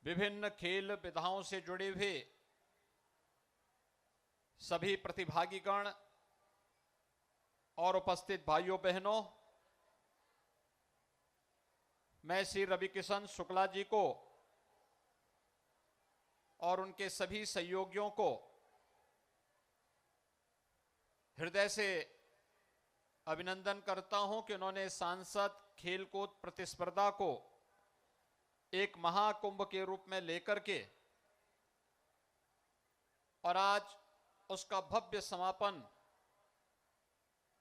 विभिन्न खेल विधाओं से जुड़े हुए सभी प्रतिभागीगण और उपस्थित भाइयों बहनों, मैं श्री रविकिशन शुक्ला जी को और उनके सभी सहयोगियों को हृदय से अभिनंदन करता हूं कि उन्होंने सांसद खेलकूद प्रतिस्पर्धा को एक महाकुंभ के रूप में लेकर के और आज उसका भव्य समापन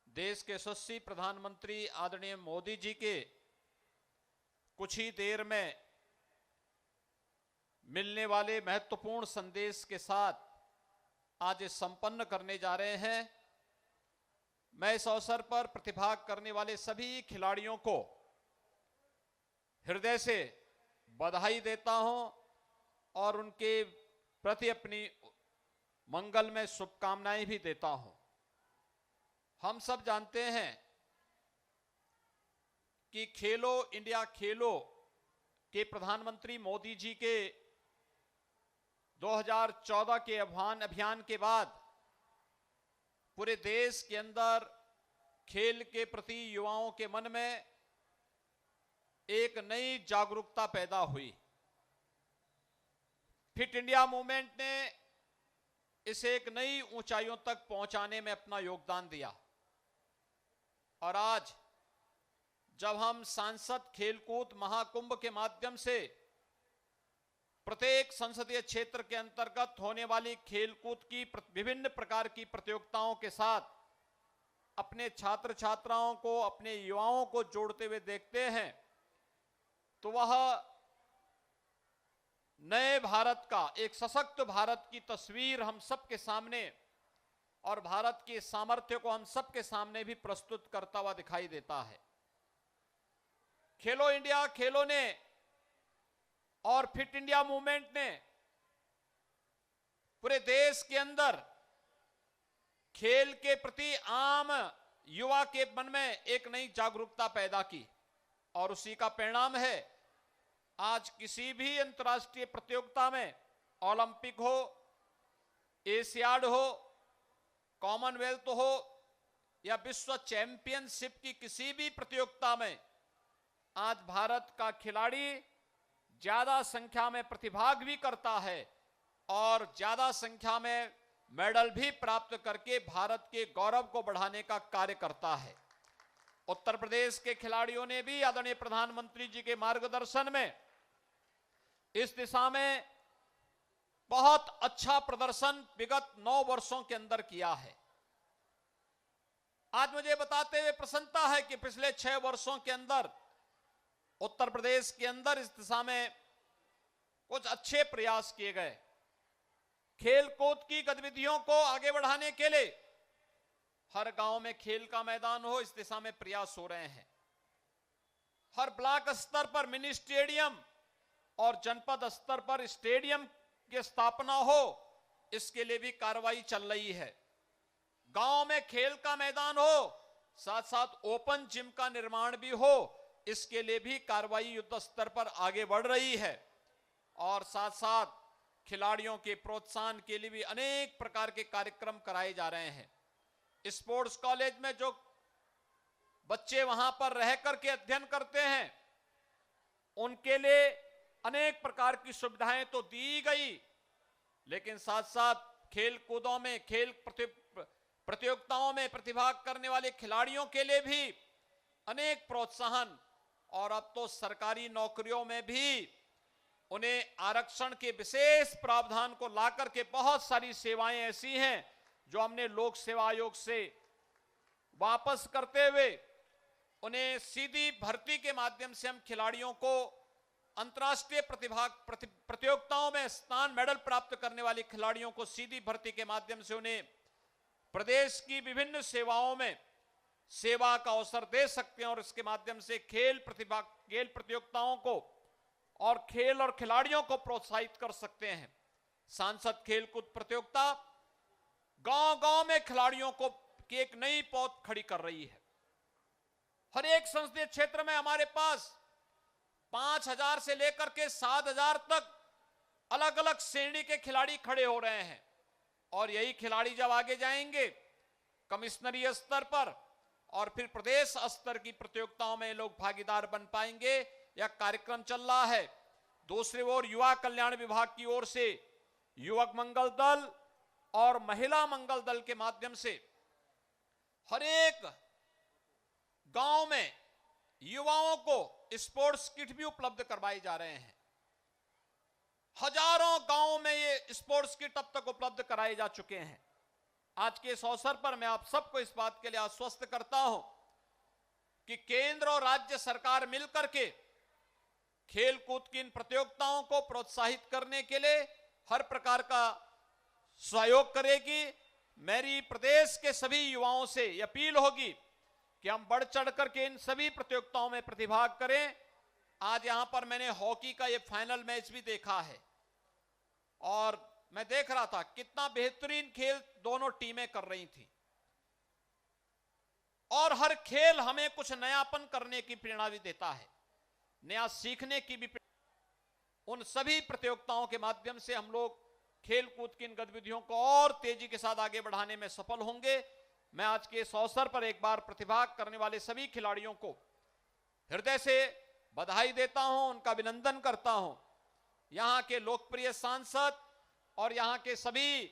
देश के यशस्वी प्रधानमंत्री आदरणीय मोदी जी के कुछ ही देर में मिलने वाले महत्वपूर्ण संदेश के साथ आज संपन्न करने जा रहे हैं। मैं इस अवसर पर प्रतिभाग करने वाले सभी खिलाड़ियों को हृदय से बधाई देता हूं और उनके प्रति अपनी मंगल में शुभकामनाएं भी देता हूं। हम सब जानते हैं कि खेलो इंडिया खेलो के प्रधानमंत्री मोदी जी के 2014 के अभियान के बाद पूरे देश के अंदर खेल के प्रति युवाओं के मन में एक नई जागरूकता पैदा हुई। फिट इंडिया मूवमेंट ने इसे एक नई ऊंचाइयों तक पहुंचाने में अपना योगदान दिया और आज जब हम सांसद खेलकूद महाकुंभ के माध्यम से प्रत्येक संसदीय क्षेत्र के अंतर्गत होने वाली खेलकूद की विभिन्न प्रकार की प्रतियोगिताओं के साथ अपने छात्र छात्राओं को, अपने युवाओं को जोड़ते हुए देखते हैं तो वह नए भारत का, एक सशक्त भारत की तस्वीर हम सबके सामने और भारत के सामर्थ्य को हम सबके सामने भी प्रस्तुत करता हुआ दिखाई देता है। खेलो इंडिया खेलो ने और फिट इंडिया मूवमेंट ने पूरे देश के अंदर खेल के प्रति आम युवा के मन में एक नई जागरूकता पैदा की और उसी का परिणाम है आज किसी भी अंतर्राष्ट्रीय प्रतियोगिता में, ओलंपिक हो, एशियाड हो, कॉमनवेल्थ हो या विश्व चैंपियनशिप की किसी भी प्रतियोगिता में आज भारत का खिलाड़ी ज्यादा संख्या में प्रतिभाग भी करता है और ज्यादा संख्या में मेडल भी प्राप्त करके भारत के गौरव को बढ़ाने का कार्य करता है। उत्तर प्रदेश के खिलाड़ियों ने भी आदरणीय प्रधानमंत्री जी के मार्गदर्शन में इस दिशा में बहुत अच्छा प्रदर्शन विगत 9 वर्षों के अंदर किया है। आज मुझे बताते हुए प्रसन्नता है कि पिछले 6 वर्षों के अंदर उत्तर प्रदेश के अंदर इस दिशा में कुछ अच्छे प्रयास किए गए। खेल कूद की गतिविधियों को आगे बढ़ाने के लिए हर गांव में खेल का मैदान हो, इस दिशा में प्रयास हो रहे हैं। हर ब्लॉक स्तर पर मिनी स्टेडियम और जनपद स्तर पर स्टेडियम की स्थापना हो, इसके लिए भी कार्रवाई चल रही है। गांव में खेल का मैदान हो, साथ साथ ओपन जिम का निर्माण भी हो, इसके लिए भी कार्रवाई युद्ध स्तर पर आगे बढ़ रही है और साथ साथ खिलाड़ियों के प्रोत्साहन के लिए भी अनेक प्रकार के कार्यक्रम कराए जा रहे हैं। स्पोर्ट्स कॉलेज में जो बच्चे वहां पर रह करके अध्ययन करते हैं उनके लिए अनेक प्रकार की सुविधाएं तो दी गई, लेकिन साथ साथ खेल कूदों में, खेल प्रतियोगिताओं में प्रतिभाग करने वाले खिलाड़ियों के लिए भी अनेक प्रोत्साहन और अब तो सरकारी नौकरियों में भी उन्हें आरक्षण के विशेष प्रावधान को लाकर के बहुत सारी सेवाएं ऐसी हैं जो हमने लोक सेवा आयोग से वापस करते हुए उन्हें सीधी भर्ती के माध्यम से हम खिलाड़ियों को अंतर्राष्ट्रीय प्रतियोगिताओं में स्थान, मेडल प्राप्त करने वाले खिलाड़ियों को सीधी भर्ती के माध्यम से उन्हें प्रदेश की विभिन्न सेवाओं में सेवा का अवसर दे सकते हैं और इसके माध्यम से खेल प्रतियोगिताओं को और खेल और खिलाड़ियों को प्रोत्साहित कर सकते हैं। सांसद खेलकूद प्रतियोगिता गांव-गांव में खिलाड़ियों को की एक नई पौध खड़ी कर रही है। हर एक संसदीय क्षेत्र में हमारे पास 5,000 से लेकर के 7,000 तक अलग अलग श्रेणी के खिलाड़ी खड़े हो रहे हैं और यही खिलाड़ी जब आगे जाएंगे कमिश्नरी स्तर पर और फिर प्रदेश स्तर की प्रतियोगिताओं में लोग भागीदार बन पाएंगे। यह कार्यक्रम चल रहा है। दूसरी ओर युवा कल्याण विभाग की ओर से युवक मंगल दल और महिला मंगल दल के माध्यम से हर एक गांव में युवाओं को स्पोर्ट्स किट भी उपलब्ध करवाए जा रहे हैं। हजारों गांवों में ये स्पोर्ट्स किट अब तक उपलब्ध कराए जा चुके हैं। आज के इस अवसर पर मैं आप सबको इस बात के लिए आश्वस्त करता हूं कि केंद्र और राज्य सरकार मिलकर के खेल कूद की इन प्रतियोगिताओं को प्रोत्साहित करने के लिए हर प्रकार का सहयोग करेगी। मेरी प्रदेश के सभी युवाओं से अपील होगी कि हम बढ़ चढ़ करके इन सभी प्रतियोगिताओं में प्रतिभाग करें। आज यहां पर मैंने हॉकी का ये फाइनल मैच भी देखा है और मैं देख रहा था कितना बेहतरीन खेल दोनों टीमें कर रही थी और हर खेल हमें कुछ नयापन करने की प्रेरणा भी देता है, नया सीखने की भी। उन सभी प्रतियोगिताओं के माध्यम से हम लोग खेल कूद की इन गतिविधियों को और तेजी के साथ आगे बढ़ाने में सफल होंगे। मैं आज के इस अवसर पर एक बार प्रतिभाग करने वाले सभी खिलाड़ियों को हृदय से बधाई देता हूं, उनका अभिनंदन करता हूं। यहां के लोकप्रिय सांसद और यहां के सभी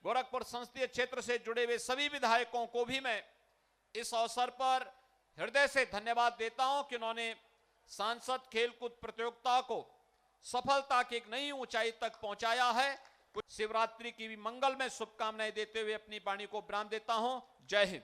गोरखपुर संसदीय क्षेत्र से जुड़े हुए सभी विधायकों को भी मैं इस अवसर पर हृदय से धन्यवाद देता हूं कि उन्होंने सांसद खेलकूद प्रतियोगिता को सफलता की एक नई ऊंचाई तक पहुंचाया है। शिवरात्रि की भी मंगलमय शुभकामनाएं देते हुए अपनी वाणी को विराम देता हूं। जय हिंद।